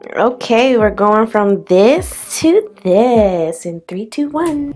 Okay, we're going from this to this in 3, 2, 1.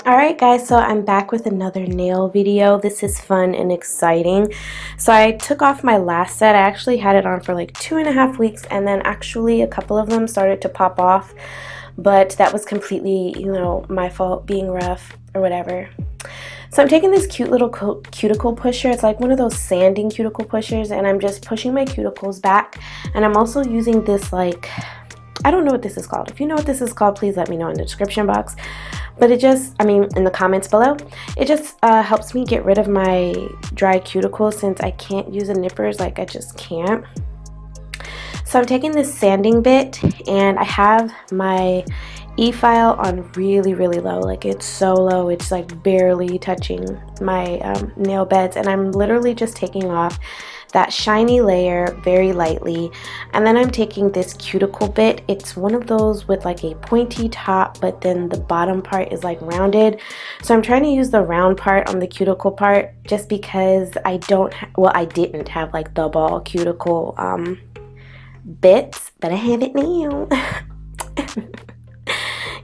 Alright guys, so I'm back with another nail video. This is fun and exciting. So I took off my last set. I actually had it on for like 2.5 weeks, and then actually a couple of them started to pop off, but that was completely, my fault, being rough or whatever. So I'm taking this cute little cuticle pusher. It's like one of those sanding cuticle pushers, and I'm just pushing my cuticles back. And I'm also using this, like, I don't know what this is called. If you know what this is called, please let me know in the description box. But it just, in the comments below, it just helps me get rid of my dry cuticles, since I can't use the nippers, like I just can't. So I'm taking this sanding bit, and I have my e-file on really, really low. Like, it's so low, it's like barely touching my nail beds, and I'm literally just taking off that shiny layer very lightly. And then I'm taking this cuticle bit. It's one of those with like a pointy top, but then the bottom part is like rounded. So I'm trying to use the round part on the cuticle part, just because I didn't have like the ball cuticle bits, but I have it now.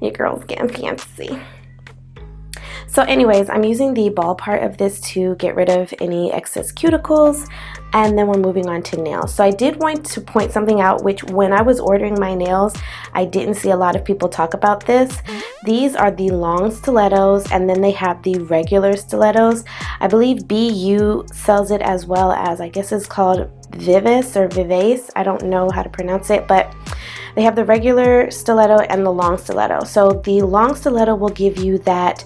Your girl's getting fancy. So anyways, I'm using the ball part of this to get rid of any excess cuticles, and then we're moving on to nails. So I did want to point something out, which when I was ordering my nails, I didn't see a lot of people talk about this. These are the long stilettos, and then they have the regular stilettos. I believe BU sells it, as well as, I guess it's called Vivis or Vivace. I don't know how to pronounce it, but they have the regular stiletto and the long stiletto. So the long stiletto will give you that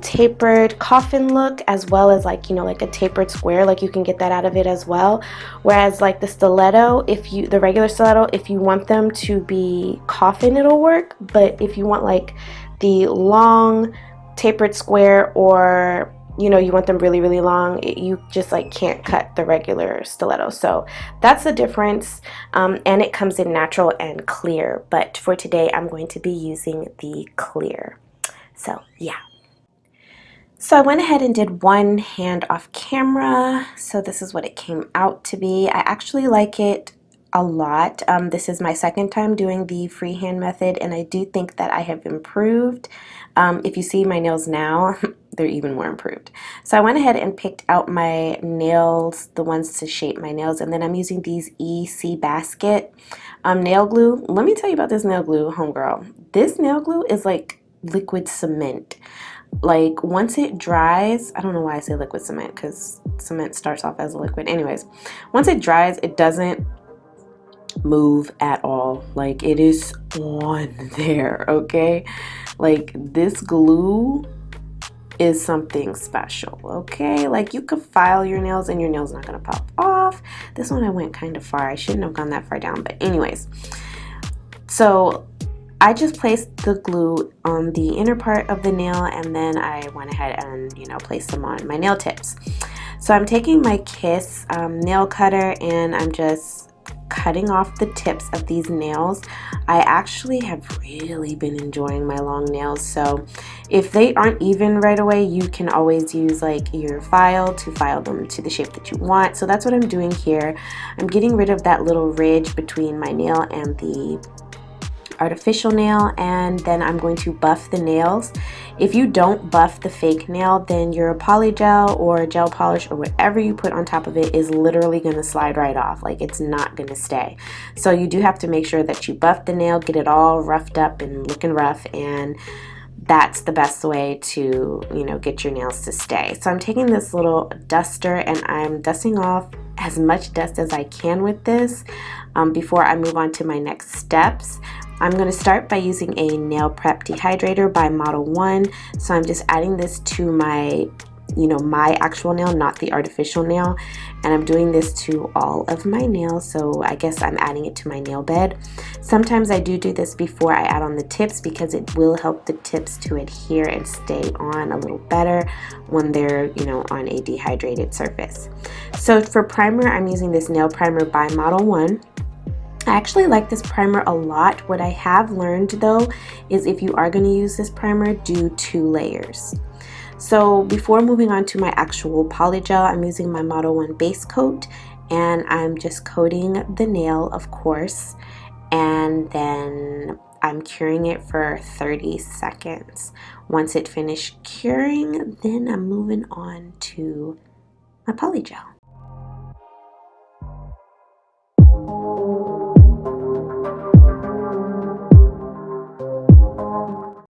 tapered coffin look, as well as like, like a tapered square. Like, you can get that out of it as well. Whereas like the stiletto, the regular stiletto, if you want them to be coffin, it'll work. But if you want like the long tapered square, or you want them really, really long, you just like can't cut the regular stiletto. So that's the difference, and it comes in natural and clear, but for today I'm going to be using the clear. So yeah, so I went ahead and did one hand off camera. So this is what it came out to be. I actually like it a lot. This is my second time doing the freehand method, and I do think that I have improved. If you see my nails now, they're even more improved. So I went ahead and picked out my nails, the ones to shape my nails, and then I'm using these EC Basket nail glue. Let me tell you about this nail glue, homegirl. This nail glue is like liquid cement. Like, once it dries, I don't know why I say liquid cement, because cement starts off as a liquid. Anyways, once it dries, it doesn't move at all. Like, it is on there, okay? Like, this glue is something special, okay? Like, you could file your nails and your nail's not gonna pop off. This one I went kind of far. I shouldn't have gone that far down, but anyways. So I just placed the glue on the inner part of the nail, and then I went ahead and, placed them on my nail tips. So I'm taking my Kiss nail cutter, and I'm just cutting off the tips of these nails. I actually have really been enjoying my long nails, so if they aren't even right away, you can always use like your file to file them to the shape that you want. So that's what I'm doing here. I'm getting rid of that little ridge between my nail and the artificial nail, and then I'm going to buff the nails. If you don't buff the fake nail, then your PolyGel or gel polish or whatever you put on top of it is literally going to slide right off. Like, it's not going to stay. So you do have to make sure that you buff the nail, get it all roughed up and looking rough, and that's the best way to, get your nails to stay. So I'm taking this little duster, and I'm dusting off as much dust as I can with this before I move on to my next steps. I'm going to start by using a nail prep dehydrator by Model 1. So I'm just adding this to my you know, my actual nail, not the artificial nail. And I'm doing this to all of my nails, so I guess I'm adding it to my nail bed. Sometimes I do this before I add on the tips because it will help the tips to adhere and stay on a little better when they're, you know, on a dehydrated surface. So for primer, I'm using this nail primer by Model 1. I actually like this primer a lot. What I have learned though is if you are going to use this primer, do 2 layers. So before moving on to my actual PolyGel, I'm using my Model 1 base coat, and I'm just coating the nail, of course, and then I'm curing it for 30 seconds. Once it finished curing, then I'm moving on to my PolyGel.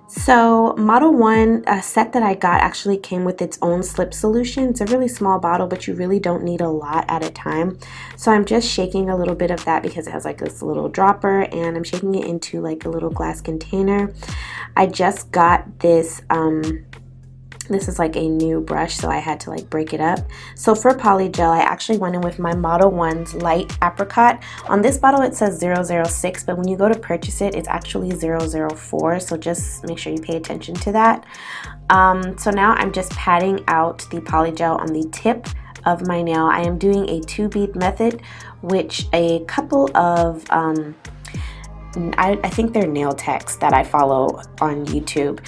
So Model 1 set that I got actually came with its own slip solution. It's a really small bottle, but you really don't need a lot at a time. So I'm just shaking a little bit of that because it has like this little dropper, and I'm shaking it into like a little glass container. I just got this this is like a new brush, so I had to like break it up. So for PolyGel, I actually went in with my Model 1's light Apricot. On this bottle it says 006, but when you go to purchase it, it's actually 004, so just make sure you pay attention to that. So now I'm just patting out the PolyGel on the tip of my nail. I am doing a 2-bead method, which a couple of I think they're nail techs that I follow on YouTube.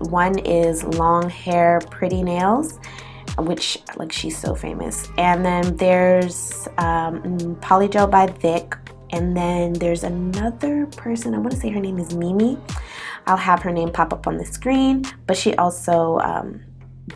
One is Long Hair Pretty Nails, which, like, she's so famous. And then there's PolyGel by Vic. And then there's another person, I want to say her name is Mimi. I'll have her name pop up on the screen. But she also,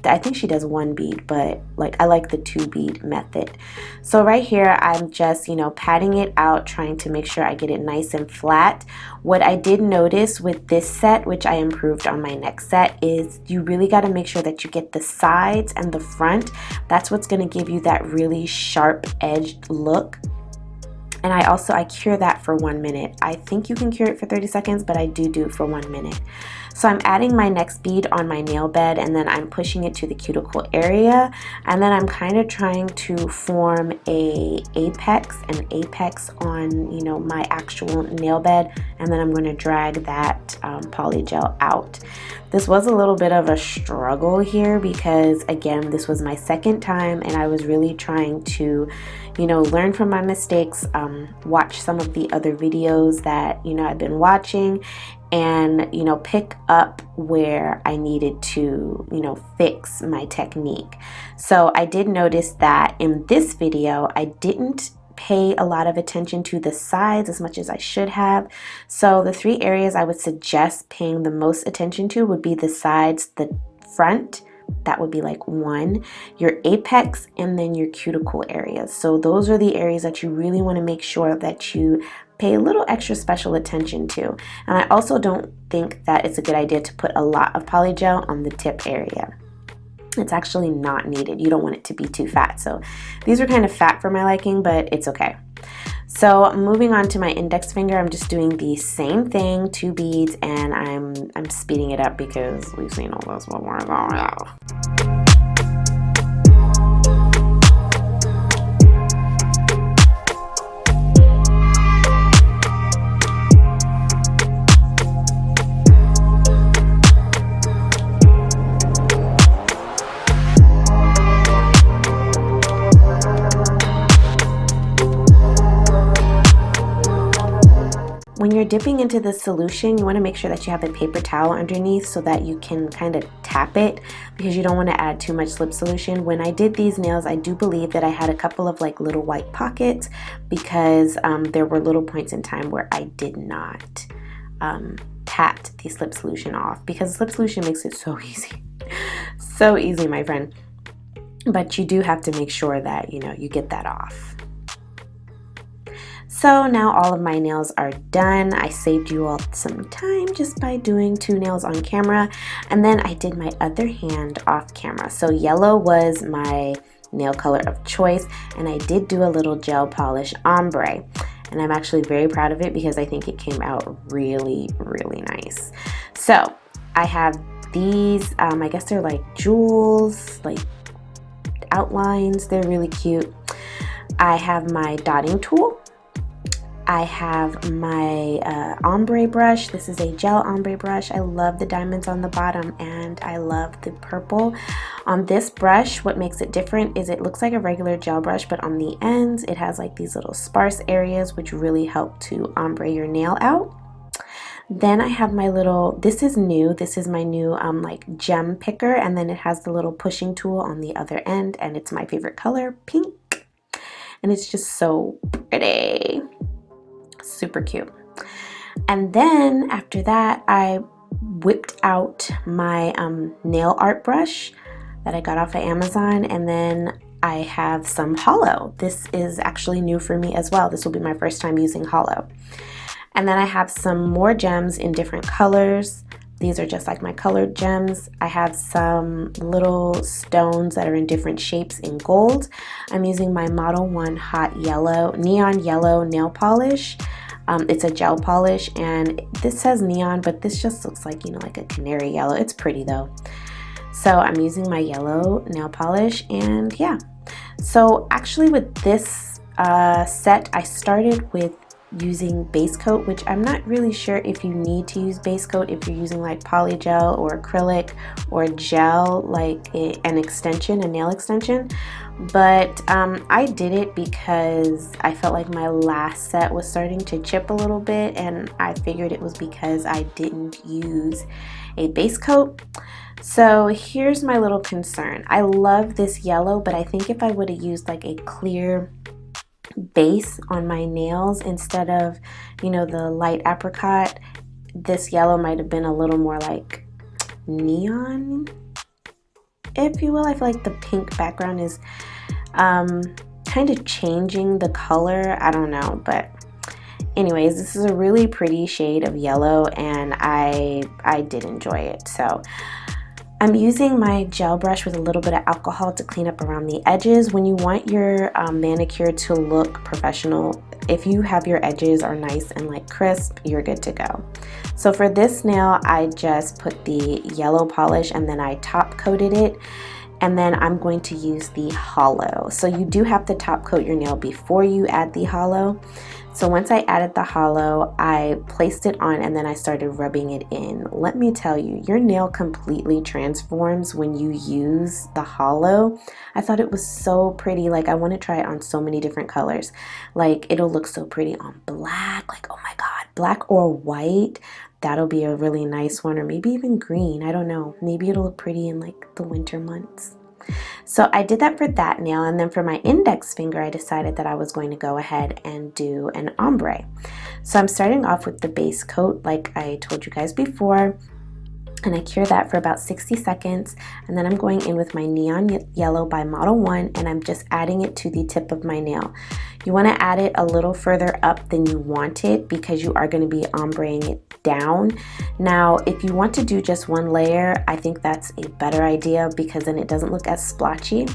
I think she does 1 bead, but like I like the 2-bead method. So right here I'm just, you know, patting it out, trying to make sure I get it nice and flat. What I did notice with this set, which I improved on my next set, is you really got to make sure that you get the sides and the front. That's what's going to give you that really sharp edged look. And I cure that for 1 minute. I think you can cure it for 30 seconds, but I do it for 1 minute. So I'm adding my next bead on my nail bed, and then I'm pushing it to the cuticle area, and then I'm kind of trying to form an apex on, you know, my actual nail bed, and then I'm going to drag that PolyGel out. This was a little bit of a struggle here because, again, this was my second time, and I was really trying to, you know, learn from my mistakes, watch some of the other videos that, you know, I've been watching, and, you know, pick up where I needed to, you know, fix my technique. So I did notice that in this video, I didn't pay a lot of attention to the sides as much as I should have. So the 3 areas I would suggest paying the most attention to would be the sides, the front, that would be like 1, your apex, and then your cuticle areas. So those are the areas that you really want to make sure that you pay a little extra special attention to. And I also don't think that it's a good idea to put a lot of PolyGel on the tip area. It's actually not needed. You don't want it to be too fat. So these are kind of fat for my liking, but it's okay. So moving on to my index finger, I'm just doing the same thing, 2 beads, and I'm speeding it up because we've seen all those before. When you're dipping into the solution, you want to make sure that you have a paper towel underneath so that you can kind of tap it, because you don't want to add too much lip solution. When I did these nails, I do believe that I had a couple of like little white pockets because there were little points in time where I did not tap the slip solution off, because slip solution makes it so easy. So easy, my friend. But you do have to make sure that, you know, you get that off. So now all of my nails are done. I saved you all some time just by doing 2 nails on camera, and then I did my other hand off camera. So yellow was my nail color of choice, and I did do a little gel polish ombre, and I'm actually very proud of it because I think it came out really, really nice. So I have these. I guess they're like jewels, like outlines. They're really cute. I have my dotting tool. I have my ombre brush. This is a gel ombre brush. I love the diamonds on the bottom and I love the purple. On this brush, what makes it different is it looks like a regular gel brush, but on the ends it has like these little sparse areas which really help to ombre your nail out. Then I have my little, this is new, this is my new like gem picker, and then it has the little pushing tool on the other end, and it's my favorite color, pink, and it's just so pretty. Super cute. And then after that, I whipped out my nail art brush that I got off of Amazon, and then I have some hollow. This is actually new for me as well. This will be my first time using hollow. And then I have some more gems in different colors. These are just like my colored gems. I have some little stones that are in different shapes in gold. I'm using my Model 1 Hot Yellow, Neon Yellow nail polish. It's a gel polish, and this says neon, but this just looks like, you know, like a canary yellow. It's pretty though. So I'm using my yellow nail polish, and yeah. So actually with this set, I started with using base coat, which I'm not really sure if you need to use base coat if you're using like PolyGel or acrylic or gel, like an extension, a nail extension. But I did it because I felt like my last set was starting to chip a little bit, and I figured it was because I didn't use a base coat. So here's my little concern. I love this yellow, but I think if I would have used like a clear base on my nails instead of, you know, the light apricot, this yellow might have been a little more like neon, if you will. I feel like the pink background is kind of changing the color. I don't know, but anyways, this is a really pretty shade of yellow, and I did enjoy it. So I'm using my gel brush with a little bit of alcohol to clean up around the edges. When you want your manicure to look professional, if you have your edges are nice and like crisp, you're good to go. So for this nail, I just put the yellow polish and then I top coated it. And then I'm going to use the hollow. So you do have to top coat your nail before you add the hollow. So once I added the hollow, I placed it on and then I started rubbing it in. Let me tell you, your nail completely transforms when you use the hollow. I thought it was so pretty. Like, I want to try it on so many different colors. Like, it'll look so pretty on black. Like, oh my God, black or white. That'll be a really nice one, or maybe even green. I don't know. Maybe it'll look pretty in like the winter months. So I did that for that nail, and then for my index finger, I decided that I was going to go ahead and do an ombre. So I'm starting off with the base coat, like I told you guys before, and I cure that for about 60 seconds, and then I'm going in with my Neon Yellow by Model 1, and I'm just adding it to the tip of my nail. You want to add it a little further up than you want it because you are going to be ombreing it down. Now, if you want to do just one layer, I think that's a better idea because then it doesn't look as splotchy.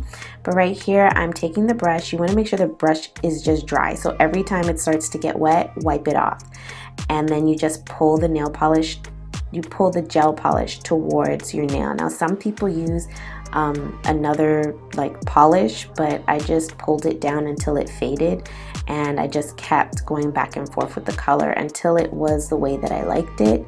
But right here, I'm taking the brush. You want to make sure the brush is just dry. So every time it starts to get wet, wipe it off. And then you just pull the nail polish, you pull the gel polish towards your nail. Now, some people use another like polish, but I just pulled it down until it faded, and I just kept going back and forth with the color until it was the way that I liked it.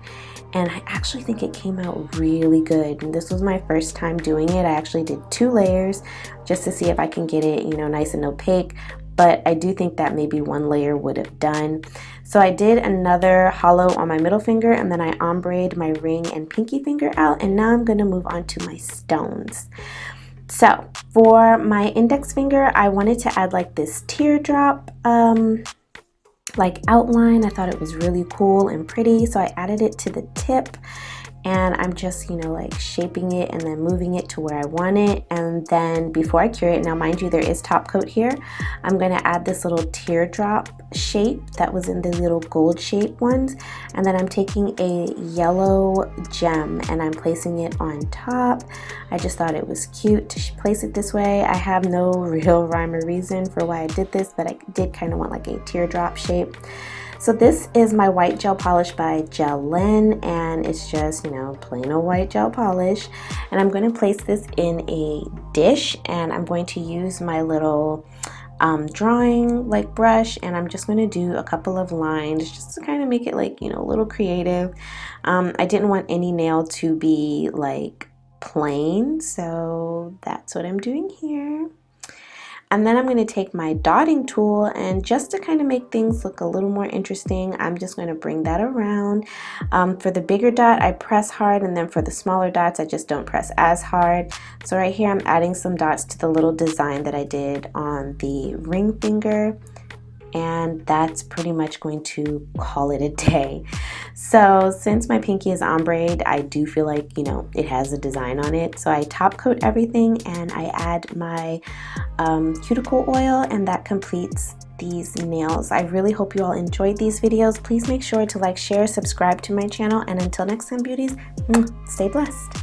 And I actually think it came out really good. And this was my first time doing it. I actually did 2 layers just to see if I can get it, you know, nice and opaque. But I do think that maybe 1 layer would have done. So I did another hollow on my middle finger, and then I ombreed my ring and pinky finger out, and now I'm going to move on to my stones. So for my index finger, I wanted to add like this teardrop like outline. I thought it was really cool and pretty, so I added it to the tip. And I'm just, you know, like shaping it and then moving it to where I want it. And then before I cure it, now mind you, there is top coat here. I'm going to add this little teardrop shape that was in the little gold shape ones. And then I'm taking a yellow gem and I'm placing it on top. I just thought it was cute to place it this way. I have no real rhyme or reason for why I did this, but I did kind of want like a teardrop shape. So this is my white gel polish by Gel-Lyn, and it's just, you know, plain old white gel polish. And I'm going to place this in a dish, and I'm going to use my little drawing like brush, and I'm just going to do a couple of lines just to kind of make it like, you know, a little creative. I didn't want any nail to be like plain, so that's what I'm doing here. And then I'm going to take my dotting tool, and just to kind of make things look a little more interesting, I'm just going to bring that around. For the bigger dot, I press hard, and then for the smaller dots, I just don't press as hard. So right here, I'm adding some dots to the little design that I did on the ring finger. And that's pretty much going to call it a day. So since my pinky is ombre'd, I do feel like, you know, it has a design on it. So I top coat everything, and I add my cuticle oil, and that completes these nails. I really hope you all enjoyed these videos. Please make sure to like, share, subscribe to my channel, and until next time, beauties, stay blessed.